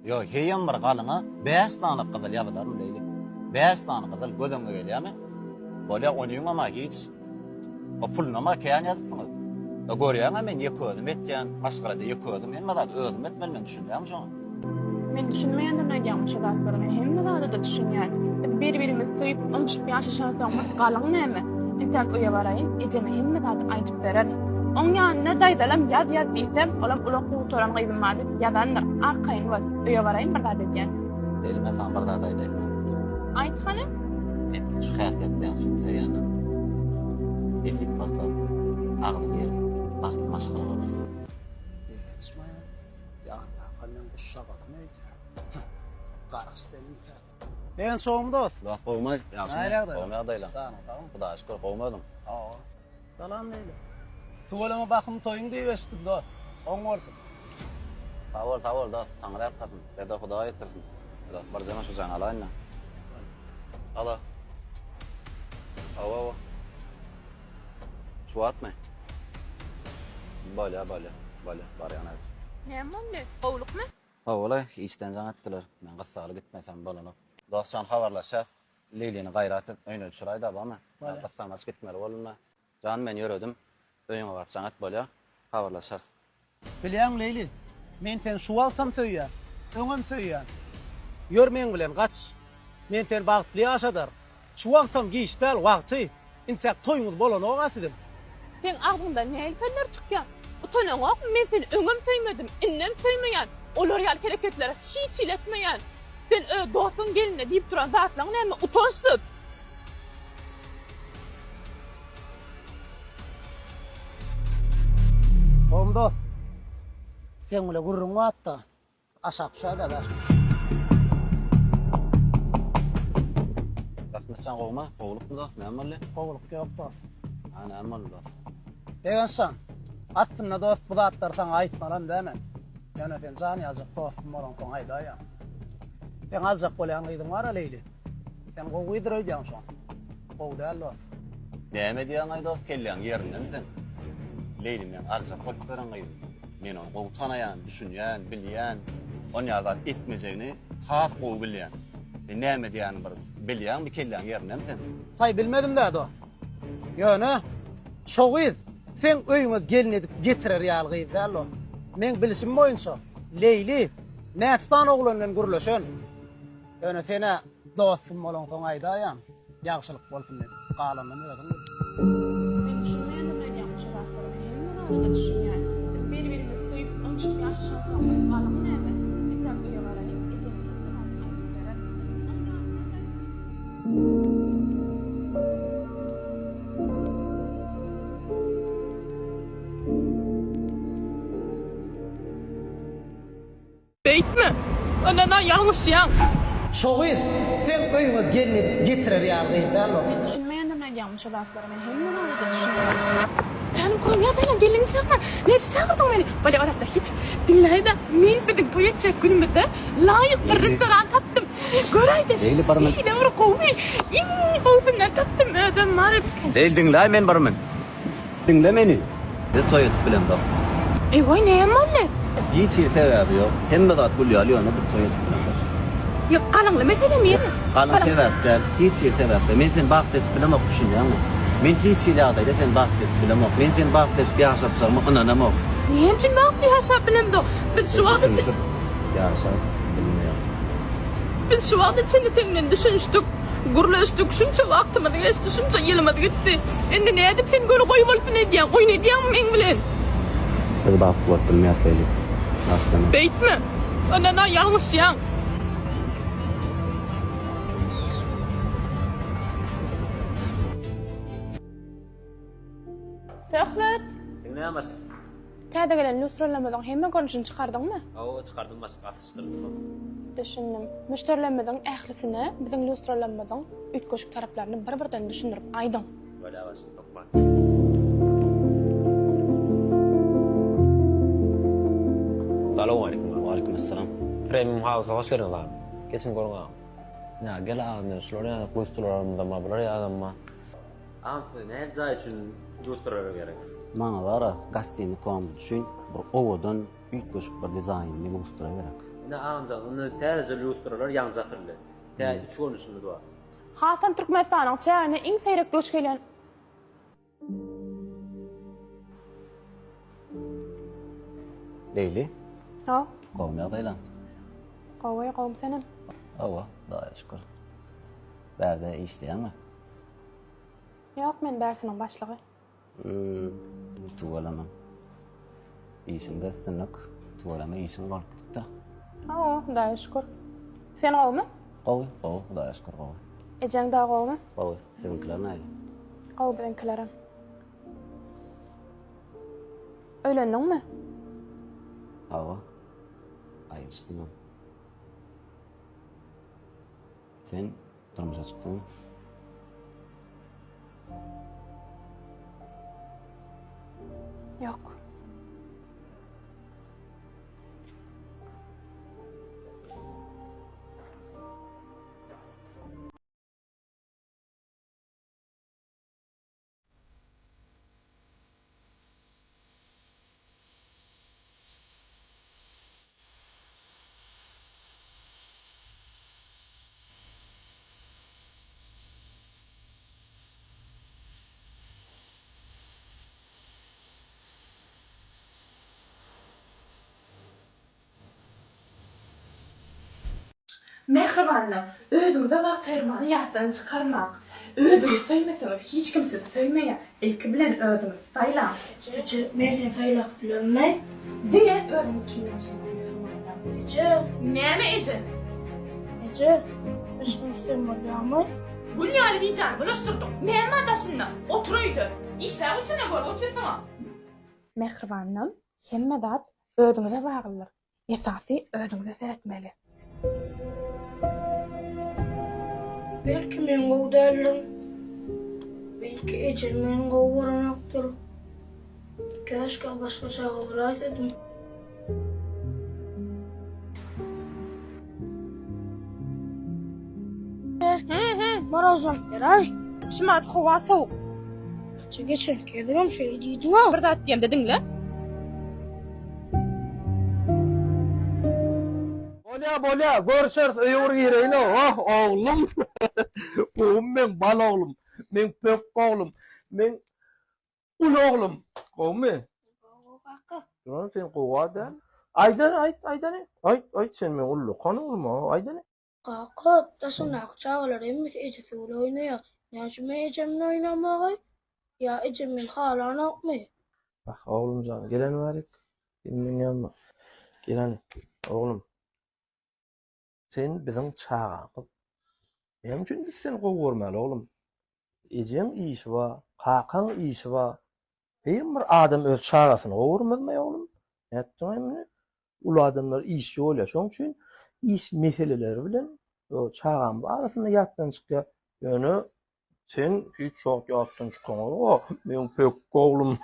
Yo, heýem bir galyňa 5 tane gyzyl ýazylar bileýlik. 5 tane gyzyl gözüňe gelýärmi? Bolýa onuň ama hiç. O puluna ma käň ýazypsyňyz. Da görýäňa men ýeködüm etýän, başgara da ýeködüm. Men mazat özüm etmeli men düşünýärmi şoňa. Men düşünmeýändir nädäm şu zatlar. Men hemme da düşünýän. Bir-birimiz soýup alışyp ýaşaşansam galyň näme? Entek oýa baraýyn, ejeme hemme da aýdyp berer. Oň ýanyna daýdalam ýaz diýsem, olam ulak gutoran gaýdymady. Ýadandyr, arkaýyn bol. Oýa baraýyn bir da diýen. Benim men sana bir da daýdaýyn. Aýtgany? Men şu häsiýetden söýýänim. Efik bolsa, agly yer, wagt maşgala bolar. Geçmeye. Yağında kalan kuşa bak neydi? Karastelin sen. Ben soğum dost. Dost gowma, ýaşy. Näýärde? Gowma daýlan. Sağ ol, tamam. Hudaýa şükür gowmadym. Aa. Salam neydi? Tuvalama bakım toyun diye eşittim dost. On olsun. Sağ ol dost, taňra ýatkasyn. Seda Hudaýa ýetirsin. Dost, bir jana şu jaň alaýyn. Ala. Awa. Şu atma. Bolýa, bar ýana. Näme boldy? Gowlukmy? Ola, işten jaň etdiler. Men gyssaly gitmesem bolany. Dost şan habarlaşas. Leyli'ni gayraty öýne düşüraýda bama. Gyssamas gitmeli bolma. Jan men ýöredim. Öýüňe bar jaň et bolýa. Habarlaşas. Bilýän Leyli. Men sen şu altam söýýär. Öňüm söýýär. Ýörmeň bilen gaç. Men sen bagtly ýaşadar. Şu altam giýişdäl wagty. Intek toýuňyz bolan ogasydım. Sen agdyňda näme senler çykýan? Utanaňok men seni öňüm söýmedim, innem söýmeýän. Olar ýal kereketlere hiç iletmeýän. Sen dostun geline diýip duran zatlaň näme utançsyz. Oğlum dost. Sen bile gurrun atda. Aşağı şöyle baş. Rahmetçan gowma, gowluk mu dost, näme bolýar? Kovuluk yok dost. Ana näme boldy dost? Begensan. Attınla dost bu zatlar sana aýtmalam däme. Yani sen can ýazak dostum bolan soň aýdaýa. Ben azak bolýan gydyň var Leyli. Sen gowy ýdyrýan şoň. Gowy däl dost. Näme diýen aý dost kelýän ýerinde sen? Leyli men alja hok beren gaýdym. Men onu gowy tanaýan, düşünýän, bilýän, onu ýazat etmejegini has gowy bilýän. Näme diýen bir bilýän bir kelýän ýerinde sen? Say bilmedim de dost. Ýöne şogyz sen öýüňe gelin edip getirer ýalgyz däl dost. Men bilişim boýunça Leyli Nästan oglanyň gurlaşan. Ýöne sene dostum bolan soň aýdaýan. Ýagşylyk bolsun men. Galanyny ýördüm. Men düşünmeýändir nädäm şu zatlar. Men hemme da düşünýän. Bir-birimiz soýup alışyp ýaşaşansam galyň näme? Entek oýa baraýyn, ejeme hemme da aýdyp berer. Beýtme. Ondan ýalňyşýan. Şogyz sen öýüňe gelin edip getirer ýalgyz däl dost. Men düşünmeýändir nädäm şu zatlar. Men hemme da düşünýän. Canım koyum ýataýan gelin sakma. Neçe çağırdyň meni? Bale arada hiç dinleýdi. Men biziň bu ýetjek günümizde laýyk bir restoran tapdym. Göräýdi. Leyli barman. Şeýle bir gowy. Iň gowsundan tapdym. Özüm marip. Leyli dinläýän men barmyn. Dinle meni. Biz toýup bilen dost. Eýoy näme boldy? Hiç sebäbi ýok. Hemme zat bolýar ýöne biz toýup bilen dost. Ýok galyňly mesele men. Galan sebäpden, hiç sebäpden. Men sen bakt edip bilen ok düşünýärmi? Men hiç ýagdaýda sen bakt edip bilen ok. Men sen bakt edip ýaşapsam ananam ok. Näme üçin bagly ýaşap bilemdi? Biz şu wagtda Ýaşap bilmeýär. biz şu wagtda seni senden düşünüşdik. Gurlaşdyk, şunça wagtymyz geçdi, şunça ýylymyz gitdi. Endi näme edip sen göre goýup bolsun edýän? Oýnadýan men bilen. Bir bakt bolup bilmeýär Leyli. Aslında. Beýtme. Ondan ýalňyşýan. Töhmet. Dinleýämez. Täze gelen lustralamadan hemme görüşini çykardyňmy? Awa çykardym başga atışdyrdım. Düşündim. Müşterilerimizin ählisine biziň lustralamadan ütköşük taraplaryny bir-birden düşündirip aýdyň. Böyle başyn tokma. Assalamu alaikum. Wa alaikum assalam. Premium house hoş geldin. Kesin görüňä. Ya gel ağabey şolary goýstularymda ma bular ýa-da Anfy ne jaý üçin dosturary gerek? Maňa gara gassini tom düşün, bir owadan üýtgeşik bir dizaynny dosturary gerek. Ne amcan, onu tezce lustralar yan zafirli. Tezce üç konusunu da. Hasan Türkmenistan'ın çayını iň seyrek duş gelen. Leyli, Ha? qawmy ýagdaýlar. Qaway qawm senin. Awa, Hudaýa şükür. Bärde işleýärmi? Ýok, men bärsiniň başlygy. Tugalama. İşin gastanlyk, tugalama işin var gitipdir. Ha, Hudaýa şükür. Sen qawmy? Qawy, Hudaýa şükür qawy. Ejeň da qawmy? Qawy, seninkiler näýdi? Qaw bilenkilerim. Öýlendiňmi? Awa, aýyrsdym. Sen durmuşa çykdyňmy? Ýok. Mehribanlyk, özüňde bak termany ýatdan çykarmak. Özüňi söýmeseňiz hiç kimse söýmeýär. Ilki bilen özüňiz saýlaň. Men seni saylap bilenmey. Diňe özüňiz üçin ýaşaýan. Ece, Näme eje? Ece, ismi sen bolýarmy? Gül ýaly diýjän, bulaşdyrdyk. Näme adaşynda? Oturýdy. İşler ötüne gör, otursaňa. Mehribanlyk, hemme zat özüňize baglydyr. Esasy özüňize seretmeli. Belki men gowy dälim. Belki Ece men gowuranakdyr. Käşke başgaça gowuraýsadyň. Marazam geray. Şumat howa soğuk. Geçen kedim şey diýdim. Bir zat diýem dediňle. Bolya, görüşürüz, öýür gireýin. Oh, oglum. Oğlum men bal oglum. Men pök oglum. Men ul oglum. Oğlum men. Dur sen gowa. Aydan. Ay sen men ullu kany ulma. Aydan. Kaka, taşın akçağlar emmis Ece söyle oynaya. Näçime Ecemle oynamagay? Ya Ecemin halan okmy? Bak oğlum canım, gelen varik. Benim yanıma. Gelen oğlum. Sen bizim çağa. Hem üçün biz seni gowurmaly oğlum. Ecem işi var, kakan işi var. Hem bir adam öz çağasını gowurmaly oğlum. Näetdiňmi? Ulu adamlar iş ýolya, şoň üçin iş meseleleri bilen o çağam arasynda ýatdan çykýar. Ýöne sen hiç çok ýatdan çykan. O men pek oglum.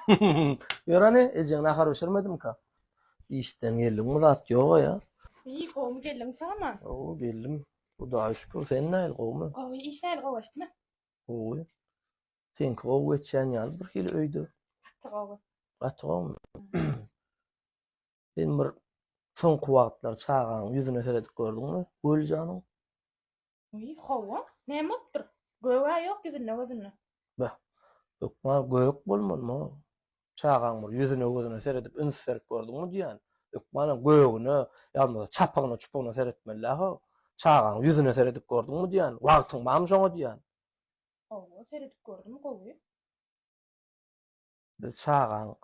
Ýörani ejeň nahar öşürmedim ka. İşten geldim, zat ýok ya. İyi qawmy geldim sana. O geldim. Bu da şükür sen näil gowmy? Qawy işler qawaşdymy? Oy. Sen gowy geçen ýaly bir hili öýde. Qawy. Atawmy. Sen bir soňky wagtlar çağaň ýüzüne seredip gördüňmi? Göljanyň. Uy, qawa? Näme bopdyr? Göwe ýok gözüne. Bah. Ökma göýük bolmalymy? Çağaň bir ýüzüne gözüne seredip üns serip gördüňmi diýän. Ökmanyň göýüne, ýalnys çapagyna çupagyna seretmeli ha. Çağaň ýüzüne seredip gördüňmi diýän. Wagtyň bamy şoňa diýän. Qawa seredip gördüm qawy. Çağaň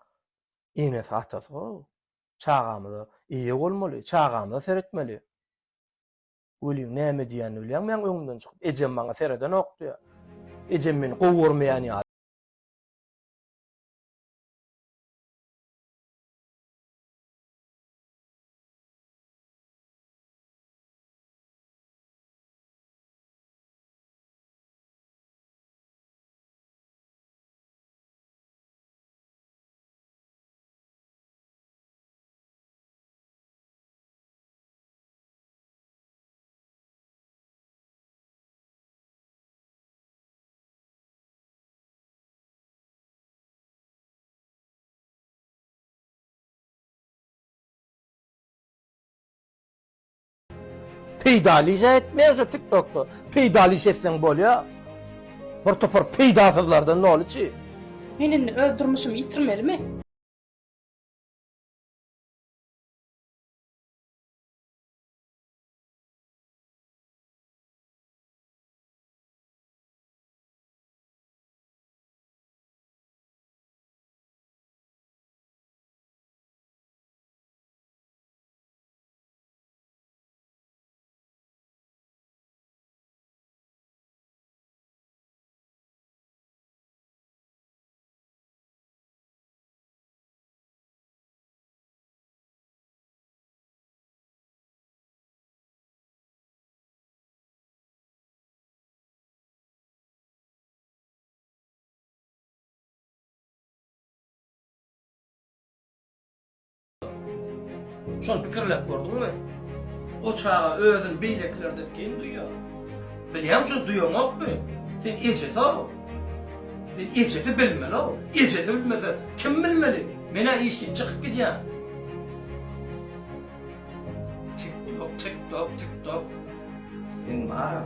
ine satasy o. Çağamyzy iýe bolmaly, çağamyzy seretmeli. Öli näme diýän bilýän men öňümden çykyp ejem maňa sereden okdy. Ejem meni gowurmaýan peýdaliýa etmeýärse TikTok'da peýdaliýa etseň bolýar. Bir topar peýdasızlardan nolaçy? Menini öldürmüşüm yitirmelimi? Şol pikirlep gördüňmi? O çağa özün beýleklerde kim duýýar? Bilýär şu duýamokmy? Sen ejet o. Sen ejeti bilmeli o. Ejeti bilmese kim bilmeli? Mena işi çıkıp gidýär. TikTok. Sen mara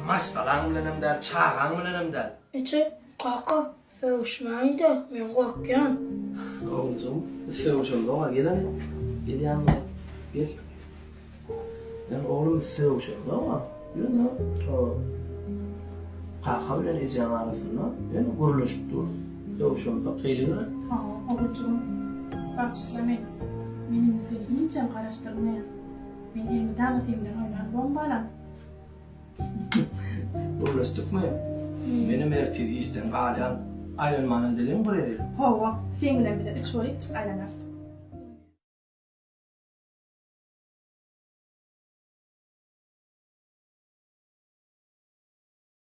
maskalan bilenem däl, çağan bilenem däl. Ece, kaka, fevşmeyin de, men korkyan. Oğlum, sevuşum da gelen. Gelen mi? Gel. Ben oğlum sevuşum da yana o kaka bilen ejen arasında yani guruluşup dur. Sevuşum da kıyılır. Orucum, bak işlemek. Menini seni hiçem karıştırmaya. Men elmi dağı filmden oynar bombalam. Guruluştuk mu? Benim ertedi isten galan aylanmanın dilim buraya. Hova, sen bilen bir de 3 aylanırsın.